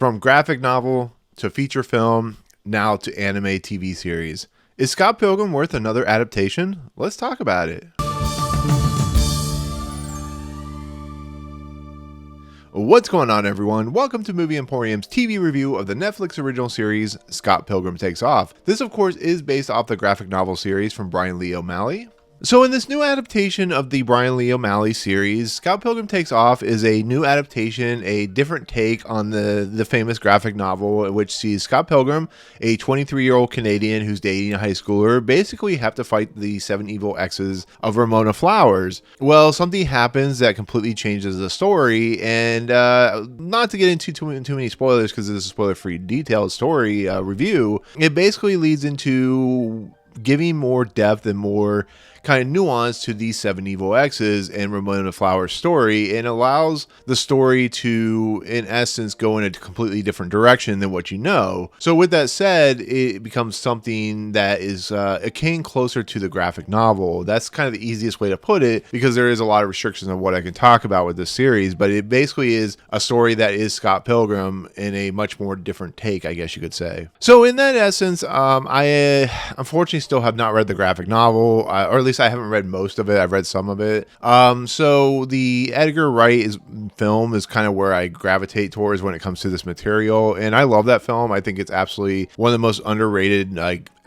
From graphic novel to feature film, now to anime TV series. Is Scott Pilgrim worth another adaptation? Let's talk about it. What's going on, everyone? Welcome to Movie Emporium's TV review of the Netflix original series, Scott Pilgrim Takes Off. This, of course, is based off the graphic novel series from Bryan Lee O'Malley. So in this new adaptation of the Bryan Lee O'Malley series, Scott Pilgrim Takes Off is a new adaptation, a different take on the famous graphic novel, which sees Scott Pilgrim, a 23-year-old Canadian who's dating a high schooler, basically have to fight the 7 evil exes of Romana Flowers. Well, something happens that completely changes the story, and not to get into too many spoilers, because this is a spoiler-free detailed story review, it basically leads into giving more depth and more kind of nuance to these 7 evil exes and Romana Flowers' story, and allows the story to, in essence, go in a completely different direction than what you know. So with that said, it becomes something that is akin closer to the graphic novel. That's kind of the easiest way to put it, because there is a lot of restrictions on what I can talk about with this series, but it basically is a story that is Scott Pilgrim in a much more different take, I guess you could say. So in that essence, I unfortunately still have not read the graphic novel, or at least I haven't read most of it. I've read some of it. So the Edgar Wright film is kind of where I gravitate towards when it comes to this material, and I love that film. I think it's absolutely one of the most underrated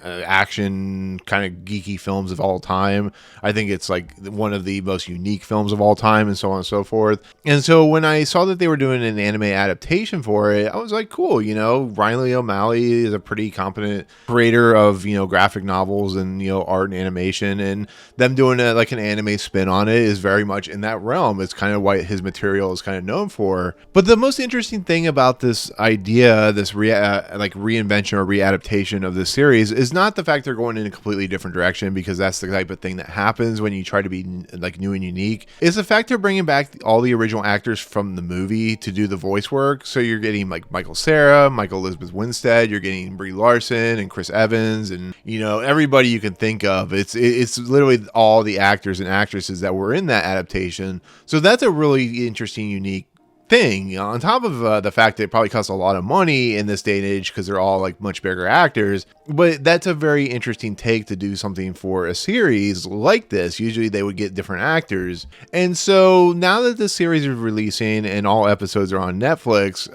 action kind of geeky films of all time. I think it's like one of the most unique films of all time, and so on and so forth. And so when I saw that they were doing an anime adaptation for it, I was like, cool, Bryan Lee O'Malley is a pretty competent creator of, graphic novels and, art and animation, and them doing an anime spin on it is very much in that realm. It's kind of what his material is kind of known for. But the most interesting thing about this idea, this reinvention or readaptation of this series, is not the fact they're going in a completely different direction, because that's the type of thing that happens when you try to be new and unique. It's the fact they're bringing back all the original actors from the movie to do the voice work. So you're getting Michael Cera, Michael Elizabeth Winstead, you're getting Brie Larson and Chris Evans, and everybody you can think of. It's literally all the actors and actresses that were in that adaptation. So that's a really interesting, unique thing, on top of the fact that it probably costs a lot of money in this day and age because they're all much bigger actors. But that's a very interesting take to do something for a series like this. Usually they would get different actors. And so now that the series is releasing and all episodes are on Netflix,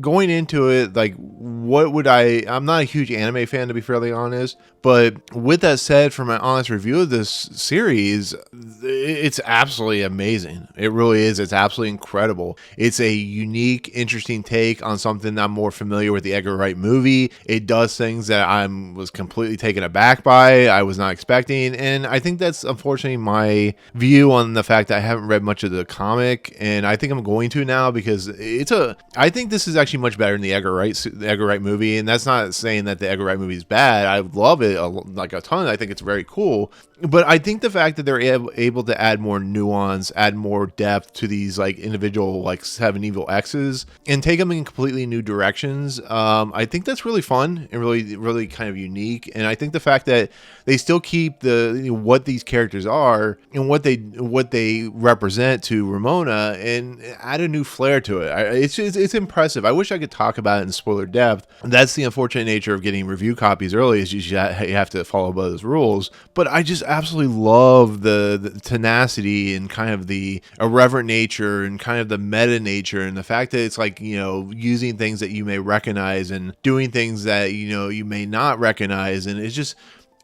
going into it, I'm not a huge anime fan, to be fairly honest, but with that said, from an honest review of this series, it's absolutely amazing. It really is. It's absolutely incredible. It's a unique, interesting take on something I'm more familiar with, the Edgar Wright movie. It does things that I was completely taken aback by, I was not expecting, and I think that's unfortunately my view on the fact that I haven't read much of the comic, and I think I'm going to now, because I think this is actually much better than the Edgar Wright movie, and that's not saying that the Edgar Wright movie is bad. I love it a ton. I think it's very cool, but I think the fact that they're able to add more nuance, add more depth to these individual 7 evil exes, and take them in completely new directions, I think that's really fun and really kind of unique. And I think the fact that they still keep what these characters are and what they represent to Romana, and add a new flair to it. It's impressive. I wish I could talk about it in spoiler depth. That's the unfortunate nature of getting review copies early, is you have to follow those rules. But I just absolutely love the tenacity and kind of the irreverent nature and kind of the meta nature, and the fact that it's using things that you may recognize and doing things that you may not recognize. And it's just,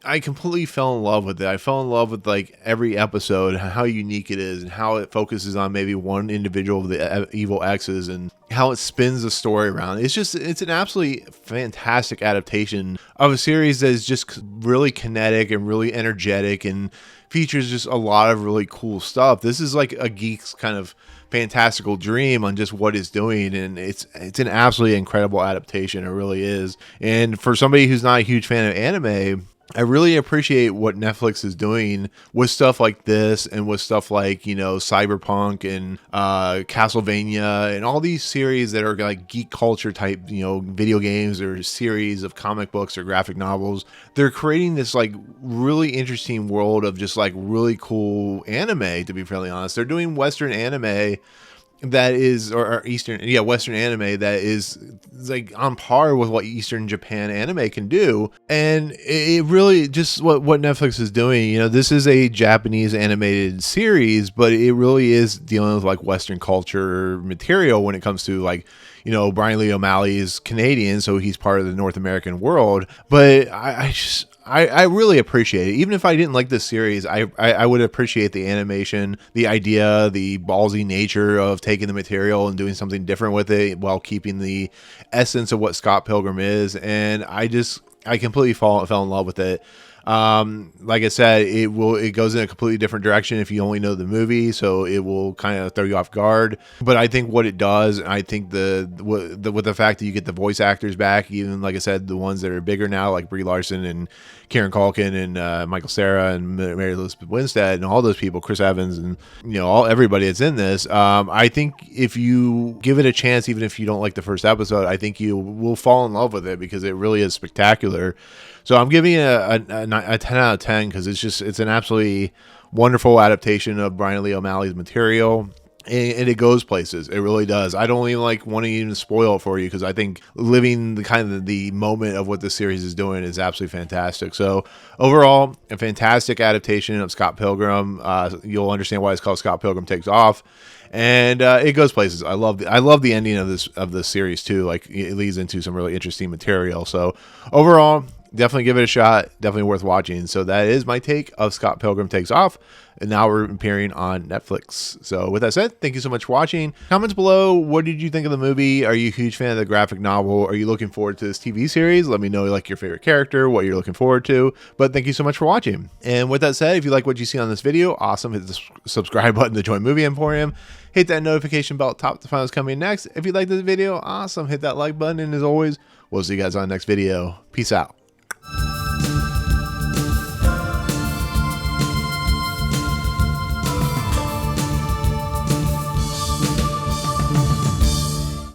I completely fell in love with it. I fell in love with every episode, how unique it is, and how it focuses on maybe one individual of the evil exes, and how it spins the story around. It's an absolutely fantastic adaptation of a series that is just really kinetic and really energetic, and features just a lot of really cool stuff. This is a geek's kind of fantastical dream on just what it's doing, and it's an absolutely incredible adaptation. It really is. And for somebody who's not a huge fan of anime, I really appreciate what Netflix is doing with stuff like this, and with stuff like, Cyberpunk and Castlevania, and all these series that are geek culture type, video games or series of comic books or graphic novels. They're creating this really interesting world of just really cool anime, to be fairly honest. They're doing Western anime that is, or Eastern, yeah, Western anime that is like on par with what Eastern Japan anime can do. And it really just what Netflix is doing, you know, this is a Japanese animated series, but it really is dealing with like Western culture material when it comes to like, you know, Bryan Lee O'Malley is Canadian, so he's part of the North American world. But I really appreciate it. Even if I didn't like this series, I would appreciate the animation, the idea, the ballsy nature of taking the material and doing something different with it while keeping the essence of what Scott Pilgrim is. And I completely fell in love with it. Like I said, it goes in a completely different direction if you only know the movie, so it will kind of throw you off guard. But I think what it does, I think with the fact that you get the voice actors back, even like I said, the ones that are bigger now, like Brie Larson and Kieran Culkin and Michael Cera and Mary Elizabeth Winstead and all those people, Chris Evans, and you know, everybody that's in this. I think if you give it a chance, even if you don't like the first episode, I think you will fall in love with it because it really is spectacular. So I'm giving it a 10 out of 10 because it's an absolutely wonderful adaptation of Bryan Lee O'Malley's material. And it goes places. It really does. I don't even want to even spoil it for you because I think living the moment of what this series is doing is absolutely fantastic. So overall, a fantastic adaptation of Scott Pilgrim. You'll understand why it's called Scott Pilgrim Takes Off. And it goes places. I love the ending of this series too. Like it leads into some really interesting material. So overall, definitely give it a shot. Definitely worth watching. So that is my take of Scott Pilgrim Takes Off. And now we're appearing on Netflix. So with that said, thank you so much for watching. Comments below, what did you think of the movie? Are you a huge fan of the graphic novel? Are you looking forward to this TV series? Let me know like your favorite character, what you're looking forward to. But thank you so much for watching. And with that said, if you like what you see on this video, awesome. Hit the subscribe button to join Movie Emporium. Hit that notification bell at top to find what's coming next. If you like this video, awesome. Hit that like button. And as always, we'll see you guys on the next video. Peace out.